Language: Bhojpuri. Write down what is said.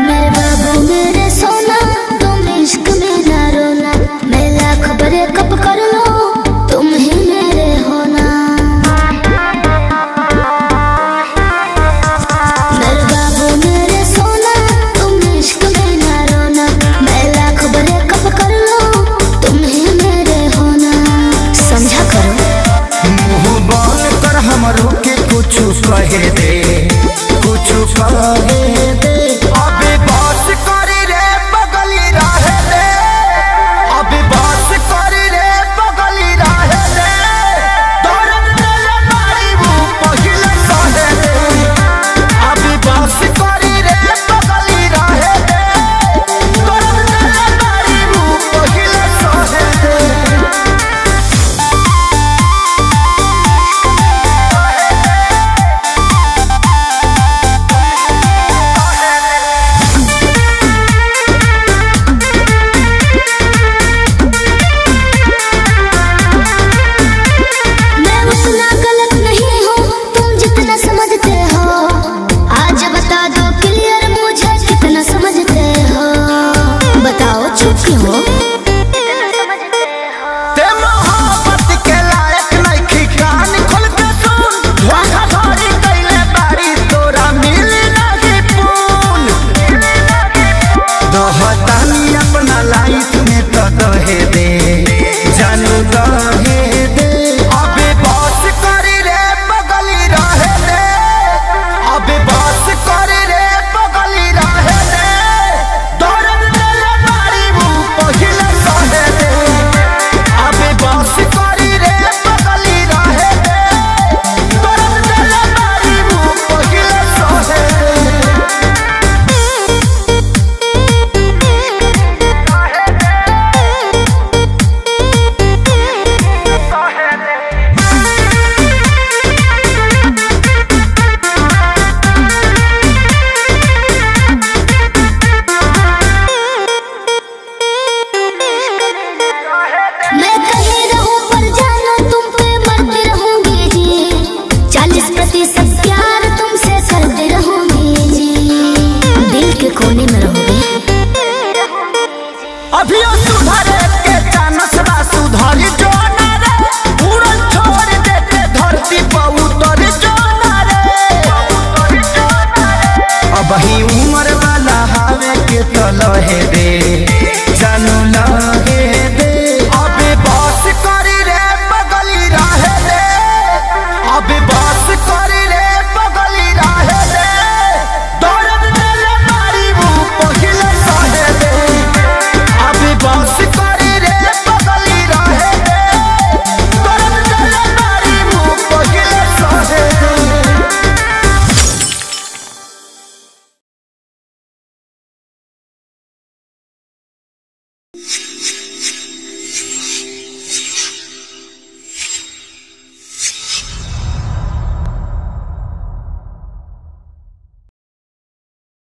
मेरे बाबू मेरे सोना, तुम इश्क में ना रोना, मैं लाख बड़े कब कर लो, तुम ही मेरे होना। मेरे बाबू मेरे सोना, तुम इश्क में ना रोना, मैं लाख बड़े कब कर लो, तुम ही मेरे होना। समझा करो। मुँह बंद कर हमरो के कुछ कहे दे, कुछ कहे दे। अबे बस करी रे बगली रहे दे, अबे बस करी रे बगली रहे दे। दर्द तेरे मारी वो पहिले सहे दे, अबे बस करी रे बगली रहे दे। दर्द तेरे मारी वो पहिले सहे दे। अपना लाइफ में तो दहे दे, जानू दहे दे। अबे बस करी रे बगली रहे दे, अबे बस करी रे बगली रहे दे। दर्द तेरे मारी वो पहिले सहे दे, अबे बस करी रे बगली रहे दे। दर्द तेरे मारी वो पहिले सहे दे। मैं कहीं रहूं पर जानो तुम पे मरती रहूंगी जी, 40% प्यार तुमसे करती रहूंगी जी, दिल के कोने में रहूंगी। अभी सुधरे के चानस बा, सुधरी जो ना रे, उड़न छोड़ देते धरती पर उतर जो ना रे। अब ही उम्र वाला हावे के तो लहे दे, जानू लहे दे। अबे बस करी रे बगली रहे दे, अबे बस करी रे बगली रहे दे। दर्द तेरे मारी वो पहिले सहे दे, अबे बस करी रे बगली रहे दे। दर्द तेरे मारी वो पहिले सहे दे।